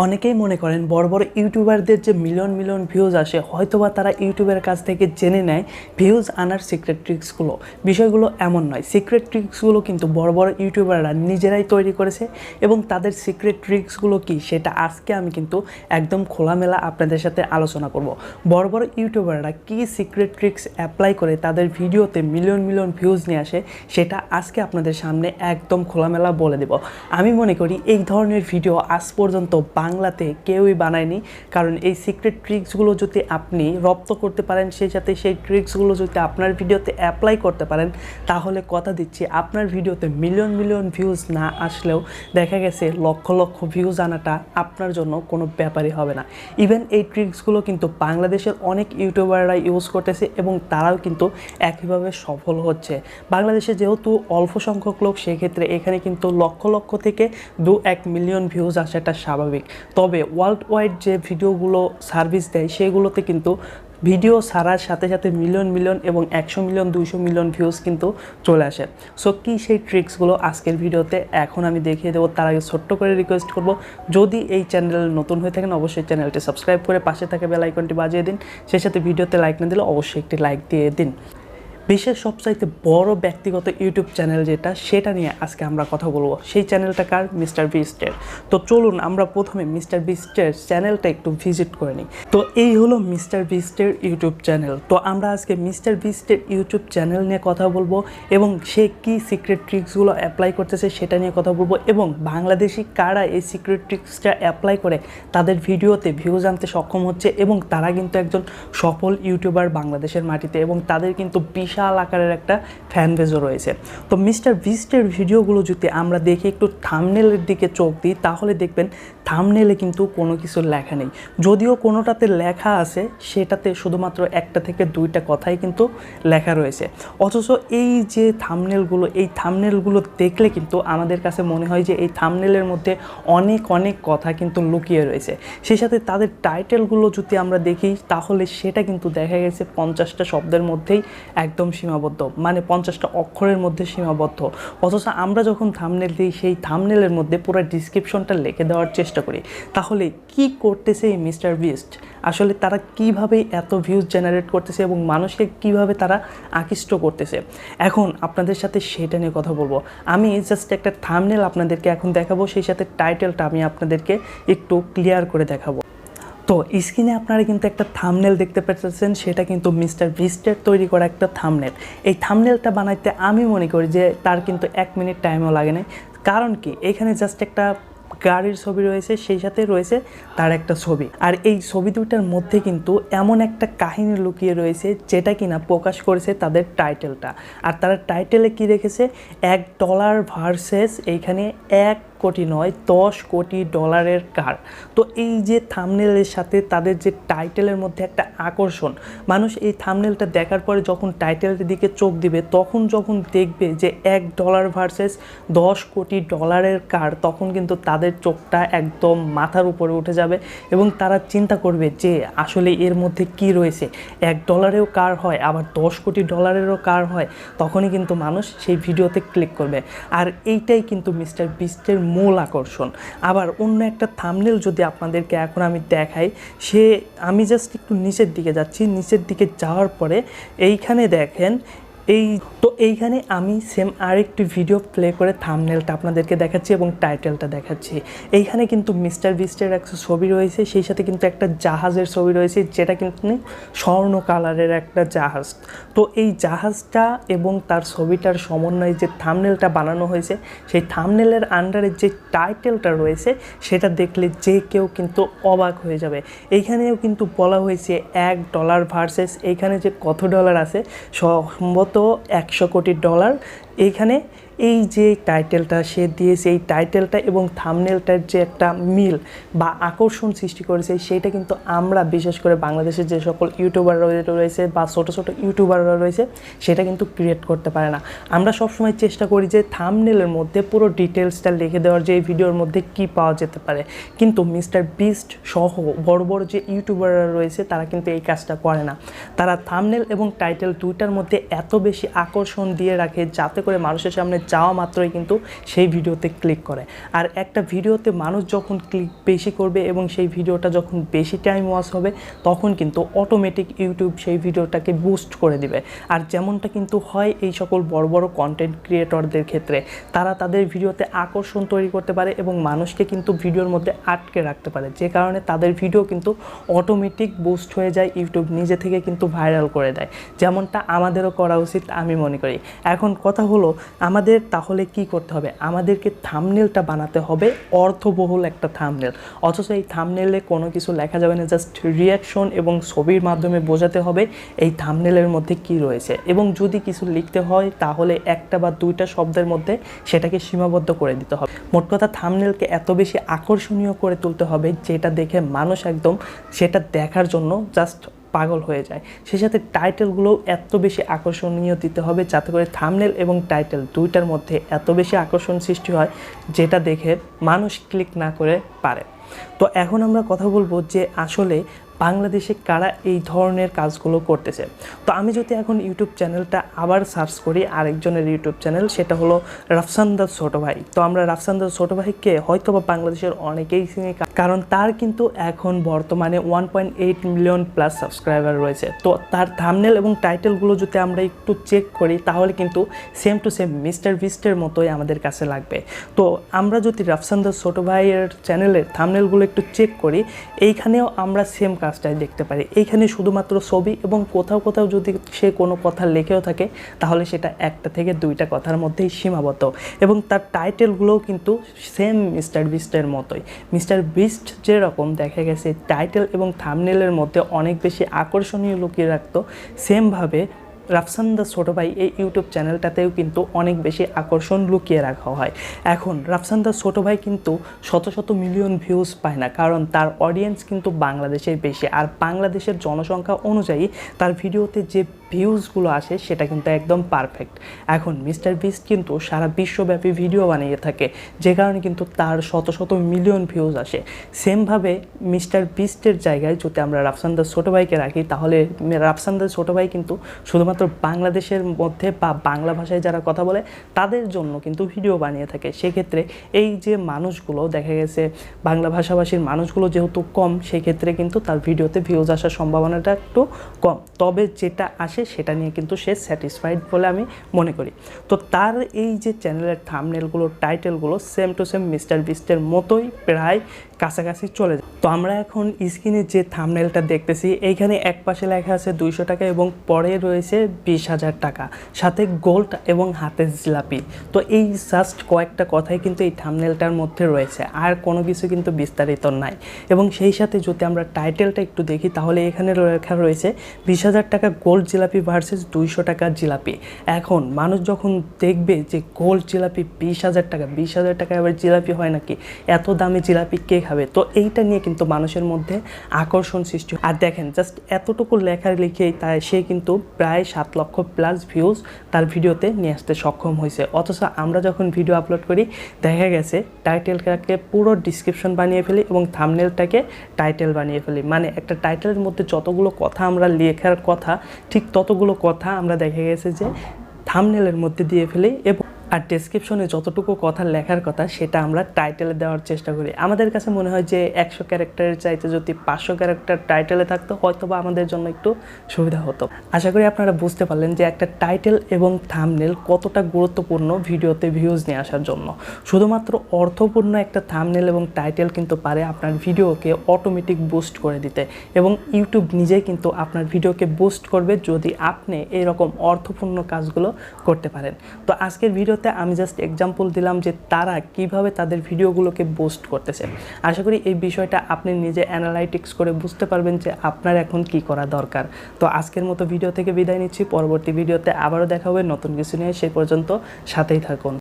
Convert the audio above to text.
অনেকেই মনে করেন বড় বড় ইউটিউবারদের যে মিলিয়ন মিলিয়ন ভিউজ আসে হয়তোবা তারা ইউটিউবের কাছ থেকে জেনে নেয় ভিউজ আনার সিক্রেট ট্রিক্সগুলো। বিষয়গুলো এমন নয়। সিক্রেট ট্রিক্সগুলো কিন্তু বড় বড় ইউটিউবাররা নিজেরাই তৈরি করেছে এবং তাদের সিক্রেট ট্রিক্সগুলো কি সেটা আজকে আমি কিন্তু একদম খোলামেলা আপনাদের সাথে আলোচনা করব। বড় বড় ইউটিউবাররা কি সিক্রেট ট্রিক্স অ্যাপ্লাই করে তাদের ভিডিওতে মিলিয়ন মিলিয়ন ভিউজ নিয়ে আসে সেটা আজকে আপনাদের সামনে একদম খোলামেলা বলে দেব। আমি মনে করি এই ধরনের ভিডিও আজ পর্যন্ত বাংলাতে কেউই বানায়নি, কারণ এই সিক্রেট ট্রিক্সগুলো যদি আপনি রপ্ত করতে পারেন, সেই সাথে সেই ট্রিক্সগুলো যদি আপনার ভিডিওতে অ্যাপ্লাই করতে পারেন, তাহলে কথা দিচ্ছি আপনার ভিডিওতে মিলিয়ন মিলিয়ন ভিউজ না আসলেও দেখা গেছে লক্ষ লক্ষ ভিউজ আনাটা আপনার জন্য কোনো ব্যাপারই হবে না। ইভেন এই ট্রিক্সগুলো কিন্তু বাংলাদেশের অনেক ইউটিউবাররা ইউজ করতেছে এবং তারাও কিন্তু একইভাবে সফল হচ্ছে। বাংলাদেশে যেহেতু অল্প সংখ্যক লোক, সেক্ষেত্রে এখানে কিন্তু লক্ষ লক্ষ থেকে 2-1 মিলিয়ন ভিউজ আসাটা স্বাভাবিক। তবে ওয়ার্ল্ড ওয়াইড যে ভিডিওগুলো সার্ভিস দেয় সেগুলোতে কিন্তু ভিডিও ছাড়ার সাথে সাথে মিলিয়ন মিলিয়ন এবং 100 মিলিয়ন 200 মিলিয়ন ভিউজ কিন্তু চলে আসে। সো কী সেই ট্রিক্সগুলো আজকের ভিডিওতে এখন আমি দেখিয়ে দেবো। তার আগে ছোট্ট করে রিকোয়েস্ট করব, যদি এই চ্যানেল নতুন হয়ে থাকেন অবশ্যই চ্যানেলটি সাবস্ক্রাইব করে পাশে থাকা বেল আইকনটি বাজিয়ে দিন। সেই সাথে ভিডিওতে লাইক না দিলে অবশ্যই একটি লাইক দিয়ে দিন। বিশ্বের সবচাইতে বড় ব্যক্তিগত ইউটিউব চ্যানেল যেটা, সেটা নিয়ে আজকে আমরা কথা বলবো। সেই চ্যানেলটা কার? মিস্টার বিস্টের। তো চলুন আমরা প্রথমে মিস্টার বিস্টের চ্যানেলটা একটু ভিজিট করে নিই। তো এই হলো মিস্টার বিস্টের ইউটিউব চ্যানেল। তো আমরা আজকে মিস্টার বিস্টের ইউটিউব চ্যানেল নিয়ে কথা বলবো এবং সে কী সিক্রেট ট্রিক্সগুলো অ্যাপ্লাই করতেছে সেটা নিয়ে কথা বলবো, এবং বাংলাদেশি কারা এই সিক্রেট ট্রিক্সটা অ্যাপ্লাই করে তাদের ভিডিওতে ভিউজ আনতে সক্ষম হচ্ছে, এবং তারা কিন্তু একজন সফল ইউটিউবার বাংলাদেশের মাটিতে, এবং তাদের কিন্তু বিশাল আকারের একটা ফ্যান বেজও রয়েছে। তো মিস্টার বিস্টের ভিডিওগুলো যদি আমরা দেখি, একটু থাম্বনেলের দিকে চোখ দিই, তাহলে দেখবেন থাম্বনেলে কিন্তু কোনো কিছু লেখা নেই। যদিও কোনোটাতে লেখা আছে, সেটাতে শুধুমাত্র একটা থেকে দুইটা কথাই কিন্তু লেখা রয়েছে। অথচ এই যে থাম্বনেলগুলো, এই থাম্বনেলগুলো দেখলে কিন্তু আমাদের কাছে মনে হয় যে এই থাম্বনেলের মধ্যে অনেক অনেক কথা কিন্তু লুকিয়ে রয়েছে। সেই সাথে তাদের টাইটেলগুলো যদি আমরা দেখি, তাহলে সেটা কিন্তু দেখা গেছে 50টা শব্দের মধ্যেই একদম সীমাবদ্ধ, মানে 50টা অক্ষরের মধ্যে সীমাবদ্ধ। অথচ আমরা যখন থাম্বনেল দিই, সেই থাম্বনেলের মধ্যে পুরো ডিসক্রিপশনটা লিখে দেওয়ার চেষ্টা করি। তাহলে কি করতেছে এই মিস্টার বিস্ট? আসলে তারা কিভাবে এত ভিউজ জেনারেট করতেছে এবং মানুষকে কিভাবে তারা আকৃষ্ট করতেছে, এখন আপনাদের সাথে সেটা নিয়ে কথা বলবো। আমি জাস্ট একটা থাম্বনেল আপনাদেরকে এখন দেখাবো, সেই সাথে টাইটেলটা আমি আপনাদেরকে একটু ক্লিয়ার করে দেখাবো। তো স্ক্রিনে আপনারা কিন্তু একটা থাম্বনেল দেখতে পাচ্ছেন, সেটা কিন্তু মিস্টার বিস্টের তৈরি করা একটা থাম্বনেল। এই থাম্বনেলটা বানাইতে আমি মনে করি যে তার কিন্তু 1 মিনিট টাইমও লাগে না। কারণ কি, এখানে জাস্ট একটা গাড়ির ছবি রয়েছে, সেই সাথে রয়েছে তার একটা ছবি, আর এই ছবি দুইটার মধ্যে কিন্তু এমন একটা কাহিনী লুকিয়ে রয়েছে যেটা কিনা প্রকাশ করেছে তাদের টাইটেলটা। আর তারা টাইটেলে কি রেখেছে? $1 ভার্সেস এইখানে 1 কোটি নয় 10 কোটি ডলারের কার। তো এই যে থাম্বনেলের সাথে তাদের যে টাইটেলের মধ্যে একটা আকর্ষণ, মানুষ এই থাম্বনেলটা দেখার পরে যখন টাইটেলের দিকে চোখ দিবে, তখন যখন দেখবে যে $1 ভার্সেস 10 কোটি ডলারের কার, তখন কিন্তু তাদের চোখটা একদম মাথার উপরে উঠে যাবে এবং তারা চিন্তা করবে যে আসলে এর মধ্যে কি রয়েছে। $1 কার হয়, আবার 10 কোটি ডলারেরও কার হয়, তখনই কিন্তু মানুষ সেই ভিডিওতে ক্লিক করবে। আর এইটাই কিন্তু মিস্টার বিস্টের মূল আকর্ষণ। আবার অন্য একটা থাম্বনেল যদি আপনাদেরকে এখন আমি দেখাই, আমি জাস্ট একটু নিচের দিকে যাচ্ছি, নিচের দিকে যাওয়ার পরে এইখানে দেখেন, এইখানে আমি সেম আরেকটি ভিডিও প্লে করে থাম্বনেলটা আপনাদেরকে দেখাচ্ছি এবং টাইটেলটা দেখাচ্ছি। এইখানে কিন্তু মিস্টার বিস্টের একটা ছবি রয়েছে, সেই সাথে কিন্তু একটা জাহাজের ছবি রয়েছে, যেটা কিন্তু স্বর্ণ কালারের একটা জাহাজ। তো এই জাহাজটা এবং তার ছবিটার সমন্বয়ে যে থাম্বনেলটা বানানো হয়েছে, সেই থাম্বনেলের আন্ডারে যে টাইটেলটা রয়েছে, সেটা দেখলে যে কেউ কিন্তু অবাক হয়ে যাবে। এইখানেও কিন্তু বলা হয়েছে $1 ভার্সেস এইখানে যে কত ডলার আছে, সম্ভবত 100 কোটি ডলার। এইখানে এই যে টাইটেলটা সে দিয়েছে, এই টাইটেলটা এবং থাম্বনেলটার যে একটা মিল বা আকর্ষণ সৃষ্টি করেছে, সেইটা কিন্তু আমরা বিশেষ করে বাংলাদেশের যে সকল ইউটিউবাররা রয়েছে বা ছোটো ছোটো ইউটিউবাররা রয়েছে, সেটা কিন্তু ক্রিয়েট করতে পারে না। আমরা সবসময় চেষ্টা করি যে থাম্বনেলের মধ্যে পুরো ডিটেলসটা লিখে দেওয়ার, যে এই ভিডিওর মধ্যে কি পাওয়া যেতে পারে। কিন্তু মিস্টার বিস্ট সহ বড় বড় যে ইউটিউবাররা রয়েছে, তারা কিন্তু এই কাজটা করে না। তারা থাম্বনেল এবং টাইটেল দুইটার মধ্যে এত বেশি আকর্ষণ দিয়ে রাখে, যাতে করে মানুষের সামনে চাওয়া মাত্রই কিন্তু সেই ভিডিওতে ক্লিক করে। আর একটা ভিডিওতে মানুষ যখন ক্লিক বেশি করবে এবং সেই ভিডিওটা যখন বেশি টাইম ওয়াচ হবে তখন কিন্তু অটোমেটিক ইউটিউব সেই ভিডিওটাকে বুস্ট করে দিবে। আর যেমনটা কিন্তু হয় এই সকল বড় বড় কন্টেন্ট ক্রিয়েটরদের ক্ষেত্রে, তারা তাদের ভিডিওতে আকর্ষণ তৈরি করতে পারে এবং মানুষকে কিন্তু ভিডিওর মধ্যে আটকে রাখতে পারে, যে কারণে তাদের ভিডিও কিন্তু অটোমেটিক বুস্ট হয়ে যায়, ইউটিউব নিজে থেকে কিন্তু ভাইরাল করে দেয়, যেমনটা আমাদেরও করা উচিত আমি মনে করি। এখন কথা হলো আমাদের তাহলে কি করতে হবে, আমাদেরকে থাম্বনেলটা বানাতে হবে অর্থবহুল একটা থাম্বনেল, অথচ এই থাম্বনেলে কোনো কিছু লেখা যাবে না, জাস্ট রিয়াকশন এবং ছবির মাধ্যমে বোঝাতে হবে এই থাম্বনেলের মধ্যে কি রয়েছে, এবং যদি কিছু লিখতে হয় তাহলে একটা বা দুইটা শব্দের মধ্যে সেটাকে সীমাবদ্ধ করে দিতে হবে। মোট কথা থাম্বনেলকে এত বেশি আকর্ষণীয় করে তুলতে হবে যেটা দেখে মানুষ একদম সেটা দেখার জন্য জাস্ট পাগল হয়ে যায়। সেই সাথে টাইটেলগুলোও এত বেশি আকর্ষণীয় দিতে হবে যাতে করে থাম্বনেল এবং টাইটেল দুইটার মধ্যে এত বেশি আকর্ষণ সৃষ্টি হয় যেটা দেখে মানুষ ক্লিক না করে পারে। তো এখন আমরা কথা বলবো যে আসলে বাংলাদেশে কারা এই ধরনের কাজগুলো করতেছে। তো আমি যদি এখন ইউটিউব চ্যানেলটা আবার সার্চ করি, আরেকজনের ইউটিউব চ্যানেল, সেটা হলো রাফসান দা ছোটো ভাই। তো আমরা রাফসান দা ছোটো ভাইকে হয়তো বা বাংলাদেশের অনেকেই চিনি, কারণ তার কিন্তু এখন বর্তমানে 1.8 মিলিয়ন প্লাস সাবস্ক্রাইবার রয়েছে। তো তার থাম্বনেল এবং টাইটেলগুলো যদি আমরা একটু চেক করি তাহলে কিন্তু সেম টু সেম মিস্টার বিস্টের মতোই আমাদের কাছে লাগবে। তো আমরা যদি রাফসান দা ছোটো ভাইয়ের চ্যানেলের থাম্বনেলগুলো একটু চেক করি, এইখানেও আমরা সেম কাজটাই দেখতে পারি। এইখানে শুধুমাত্র ছবি এবং কোথাও কোথাও যদি সে কোনো কথা লেখেও থাকে তাহলে সেটা একটা থেকে দুইটা কথার মধ্যেই সীমাবদ্ধ, এবং তার টাইটেলগুলোও কিন্তু সেম মিস্টার বিস্টের মতোই। মিস্টার বিস্ট যেরকম দেখা গেছে টাইটেল এবং থাম্বনেলের মধ্যে অনেক বেশি আকর্ষণীয় লুকিয়ে রাখতো, সেমভাবে রাফসান দা ছোটো ভাই এই ইউটিউব চ্যানেলটাতেও কিন্তু অনেক বেশি আকর্ষণ লুকিয়ে রাখা হয়। এখন রাফসান দা ছোটো ভাই কিন্তু শত শত মিলিয়ন ভিউজ পায় না, কারণ তার অডিয়েন্স কিন্তু বাংলাদেশের বেশি, আর বাংলাদেশের জনসংখ্যা অনুযায়ী তার ভিডিওতে যে ভিউজগুলো আসে সেটা কিন্তু একদম পারফেক্ট। এখন মিস্টার বিস্ট কিন্তু সারা বিশ্বব্যাপী ভিডিও বানিয়ে থাকে, যে কারণে কিন্তু তার শত শত মিলিয়ন ভিউজ আসে। সেমভাবে মিস্টার বিস্টের জায়গায় যদি আমরা রাফসান দা ছোটো ভাইকে রাখি তাহলে রাফসান দা ছোটো ভাই কিন্তু শুধুমাত্র বাংলাদেশের মধ্যে বা বাংলা ভাষায় যারা কথা বলে তাদের জন্য কিন্তু ভিডিও বানিয়ে থাকে। সেক্ষেত্রে এই যে মানুষগুলো দেখা গেছে বাংলা ভাষাভাষীর মানুষগুলো যেহেতু কম, সেক্ষেত্রে কিন্তু তার ভিডিওতে ভিউজ আসার সম্ভাবনাটা একটু কম, তবে যেটা আসে সেটা নিয়ে কিন্তু সে স্যাটিসফাইড বলে আমি মনে করি। তো তার এই যে চ্যানেলের থাম্বনেলগুলো টাইটেলগুলো সেম টু সেম মিস্টার বিস্টের মতোই প্রায় কাছাকাছি চলে যায়। তো আমরা এখন স্ক্রিনে যে থাম্বনেলটা দেখতেছি এইখানে এক পাশে লেখা আছে 200 টাকা এবং পরে রয়েছে 20,000 টাকা, সাথে গোল্ড এবং হাতের জিলাপি। তো এই জাস্ট কয়েকটা কথাই কিন্তু এই থাম্বনেলটার মধ্যে রয়েছে, আর কোনো কিছু কিন্তু বিস্তারিত নাই। এবং সেই সাথে যদি আমরা টাইটেলটা একটু দেখি তাহলে এখানে লেখা রয়েছে 20,000 টাকা গোল্ড জিলাপি ভার্সেস 200 টাকা জিলাপি। এখন মানুষ যখন দেখবে যে গোল্ড জিলাপি 20,000 টাকা, 20,000 টাকা আবার জিলাপি হয় নাকি, এত দামি জিলাপি কে খাবে, তো এইটা নিয়ে কিন্তু মানুষের মধ্যে আকর্ষণ সৃষ্টি। আর দেখেন জাস্ট এতটুকু লেখা লিখেই তাই সে কিন্তু প্রায় 7 লক্ষ প্লাস ভিউজ তার ভিডিওতে নিয়ে আসতে সক্ষম হয়েছে। অথচ আমরা যখন ভিডিও আপলোড করি দেখা গেছে টাইটেলটাকে পুরো ডিসক্রিপশন বানিয়ে ফেলি এবং থাম্বনেলটাকে টাইটেল বানিয়ে ফেলি, মানে একটা টাইটেলের মধ্যে যতগুলো কথা আমরা লেখার কথা ঠিক ততগুলো কথা আমরা দেখা গেছে যে থাম্বনেলের মধ্যে দিয়ে ফেলি, এবং আর ডেসক্রিপশনে যতটুকু কথা লেখার কথা সেটা আমরা টাইটেলে দেওয়ার চেষ্টা করি। আমাদের কাছে মনে হয় যে 100 ক্যারেক্টারের চাইতে যদি 500 ক্যারেক্টার টাইটেলে থাকতো হয়তো বা আমাদের জন্য একটু সুবিধা হতো। আশা করি আপনারা বুঝতে পারলেন যে একটা টাইটেল এবং থাম্বনেল কতটা গুরুত্বপূর্ণ ভিডিওতে ভিউজ নিয়ে আসার জন্য। শুধুমাত্র অর্থপূর্ণ একটা থাম্বনেল এবং টাইটেল কিন্তু পারে আপনার ভিডিওকে অটোমেটিক বুস্ট করে দিতে, এবং ইউটিউব নিজেই কিন্তু আপনার ভিডিওকে বুস্ট করবে যদি আপনি এরকম অর্থপূর্ণ কাজগুলো করতে পারেন। তো আজকের ভিডিওতে আমি জাস্ট এক্সাম্পল দিলাম যে তারা কিভাবে তাদের ভিডিওগুলোকে বুস্ট করতেছে। আশা করি এই বিষয়টা আপনি নিজে অ্যানালাইটিক্স করে বুঝতে পারবেন যে আপনার এখন কি করা দরকার। তো আজকের মতো ভিডিও থেকে বিদায় নিচ্ছি, পরবর্তী ভিডিওতে আবারও দেখা হবে নতুন কিছু নিয়ে। সেই পর্যন্ত সাথেই থাকুন।